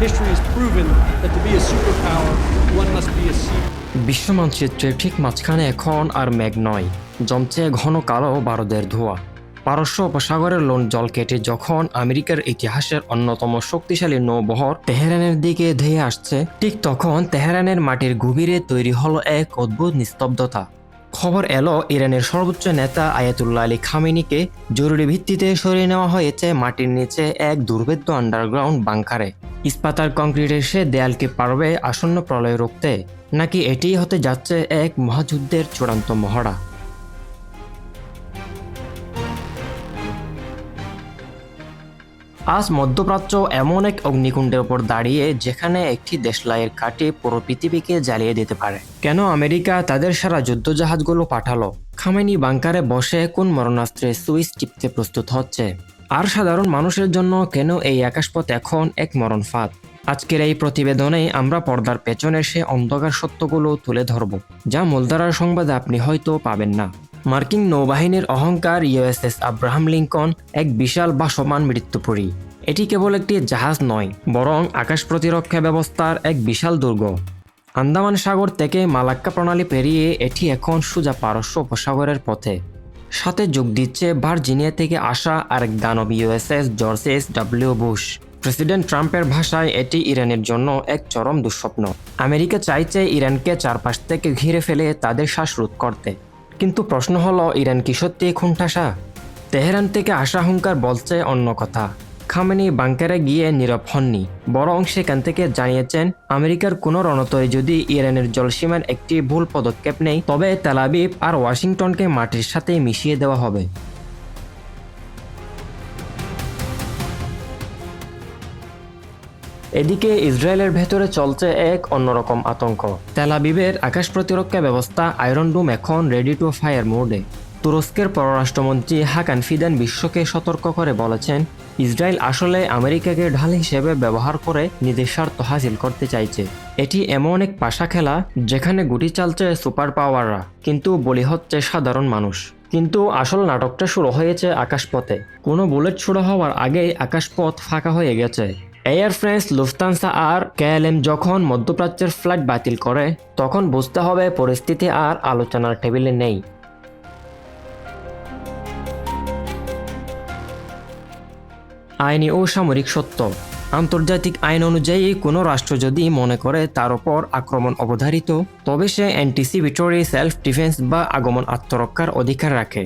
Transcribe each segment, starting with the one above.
history has proven that to be a superpower, one must be a sea. বিশ্ব মানচিত্রের ঠিক মাঝখানে এখন আর মেঘ নয়, জমছে ঘন কালো বারুদের ধোঁয়া। পারস্য উপসাগরের লোন জল কেটে যখন আমেরিকার ইতিহাসের অন্যতম শক্তিশালী নৌবহর তেহরানের দিকে ধেয়ে আসছে, ঠিক তখন তেহরানের মাটির গভীরে তৈরি হলো এক অদ্ভুত নিস্তব্ধতা। খবর এলো ইরানের সর্বোচ্চ নেতা আয়াতুল্লাহ আলী খামেনিকে জরুরি ভিত্তিতে সরিয়ে নেওয়া হয়েছে মাটির নিচে এক দুর্ভেদ্য আন্ডারগ্রাউন্ড বাংকারে। ইস্পাত আর কংক্রিটের সে দেয়াল কি পারবে আসন্ন প্রলয় রুখতে, নাকি এটিই হতে যাচ্ছে এক মহাযুদ্ধের চূড়ান্ত মহড়া? আজ মধ্যপ্রাচ্য এমন এক অগ্নিকুণ্ডের উপর দাঁড়িয়ে যেখানে একটি দেশলাইয়ের কাঠি পুরো পৃথিবীকে জ্বালিয়ে দিতে পারে। কেন আমেরিকা তাদের সারা যুদ্ধজাহাজগুলো পাঠালো? খামেনি বাংকারে বসে কোন মরণাস্ত্রের সুইচ টিপতে প্রস্তুত হচ্ছে? আর সাধারণ মানুষের জন্য কেন এই আকাশপথ এখন এক মরণ ফাঁদ? আজকের এই প্রতিবেদনে আমরা পর্দার পেছনের সে অন্ধকার সত্যগুলো তুলে ধরব, যা মূলধারার সংবাদে আপনি হয়তো পাবেন না। মার্কিন নৌবাহিনীর অহংকার ইউএসএস আব্রাহাম লিঙ্কন এক বিশাল ভাসমান মৃত্যুপুরী। এটি কেবল একটি জাহাজ নয়, বরং আকাশ প্রতিরক্ষা ব্যবস্থার এক বিশাল দুর্গ। আন্দামান সাগর থেকে মালাক্কা প্রণালী পেরিয়ে এটি এখন সোজা পারস্য উপসাগরের পথে। সাথে যোগ দিচ্ছে ভার্জিনিয়া থেকে আসা আরেক দানব USS George W Bush. President ট্রাম্পের ভাষায় এটি ইরানের জন্য এক চরম দুঃস্বপ্ন। আমেরিকা চাইছে ইরানকে চারপাশ থেকে ঘিরে ফেলে তাদের শ্বাসরোধ করতে। কিন্তু প্রশ্ন হলো, ইরান কি সত্যি খুনঠাসা? তেহরান থেকে আসা হুঙ্কার বলছে অন্য কথা। খামেনি বাংকারে গিয়ে নীরব হননি, বরং সেখান থেকে জানিয়েছেন আমেরিকার কোনো রণতরী যদি ইরানের জলসীমার একটি ভুল পদক্ষেপ নেয়, তবে তেল আবিব আর ওয়াশিংটনকে মাটির সাথে মিশিয়ে দেওয়া হবে। এদিকে ইসরায়েলের ভেতরে চলছে এক অন্যরকম আতঙ্ক। তেল আবিবের আকাশ প্রতিরক্ষা ব্যবস্থা আয়রন ডোম এখন রেডি টু ফায়ার মোডে। তুরস্কের পররাষ্ট্রমন্ত্রী হাকান ফিদান বিশ্বকে সতর্ক করে বলেছেন, ইসরায়েল আসলে আমেরিকাকে ঢাল হিসেবে ব্যবহার করে নিজের স্বার্থ হাসিল করতে চাইছে। এটি এমন এক পাশা খেলা যেখানে গুটি চালছে সুপার পাওয়াররা, কিন্তু বলি হচ্ছে সাধারণ মানুষ। কিন্তু আসল নাটকটা শুরু হয়েছে আকাশপথে। কোনো বুলেট শুরু হওয়ার আগেই আকাশপথ ফাঁকা হয়ে গেছে। এয়ার ফ্রান্স, লুফতানসা আর কেএলএম যখন মধ্যপ্রাচ্যের ফ্লাইট বাতিল করে, তখন বুঝতে হবে পরিস্থিতি আর আলোচনার টেবিলে নেই। আইনি ও সামরিক সত্য। আন্তর্জাতিক আইন অনুযায়ী কোনো রাষ্ট্র যদি মনে করে তার উপর আক্রমণ অবধারিত, তবে সে অ্যান্টিসিপেটরি সেলফ ডিফেন্স বা আগমন আত্মরক্ষার অধিকার রাখে।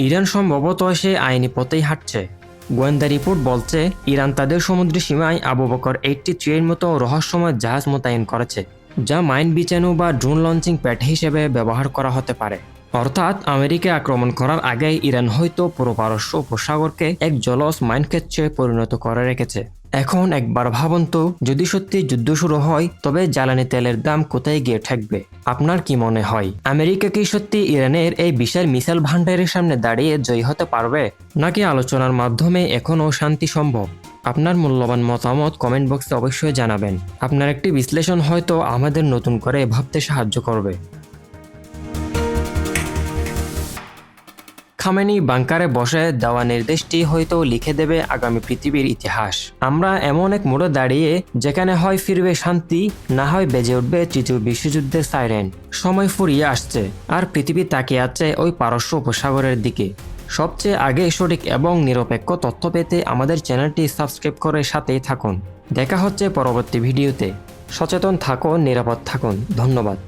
ইরান সম্ভবত সে আইনি পথেই হাঁটছে। গোয়েন্দা রিপোর্ট বলছে, ইরান তাদের সমুদ্র সীমায় আবু বকর 83 এর মতো রহস্যময় জাহাজ মোতায়েন করেছে, যা মাইন বিছানো বা ড্রোন লঞ্চিং প্যাড হিসেবে ব্যবহার করা হতে পারে। অর্থাৎ আমেরিকা আক্রমণ করার আগেই ইরান হয়তো পুরো পারস্য উপসাগরকে এক জলজ মাইনক্ষেত্রে পরিণত করে রেখেছে। এখন একবার ভাবুন তো, যদি সত্যি যুদ্ধ শুরু হয়, তবে জ্বালানি তেলের দাম কোথায় গিয়ে ঠেকবে? আপনার কি মনে হয়, আমেরিকা কি সত্যি ইরানের এই বিশাল মিসাইল ভান্ডারের সামনে দাঁড়িয়ে জয়ী হতে পারবে, নাকি আলোচনার মাধ্যমে এখনও শান্তি সম্ভব? আপনার মূল্যবান মতামত কমেন্ট বক্সে অবশ্যই জানাবেন। আপনার একটি বিশ্লেষণ হয়তো আমাদের নতুন করে ভাবতে সাহায্য করবে। খামেনি বাংকারে বসে দেওয়া নির্দেশটি হয়তো লিখে দেবে আগামী পৃথিবীর ইতিহাস। আমরা এমন এক মোড়ে দাঁড়িয়ে যেখানে হয় ফিরবে শান্তি, না হয় বেজে উঠবে তৃতীয় বিশ্বযুদ্ধের সাইরেন। সময় ফুরিয়ে আসছে, আর পৃথিবী তাকিয়ে আছে ওই পারস্য উপসাগরের দিকে। সবচেয়ে আগে সঠিক এবং নিরপেক্ষ তথ্য পেতে আমাদের চ্যানেলটি সাবস্ক্রাইব করে সাথেই থাকুন। দেখা হচ্ছে পরবর্তী ভিডিওতে। সচেতন থাকুন, নিরাপদ থাকুন। ধন্যবাদ।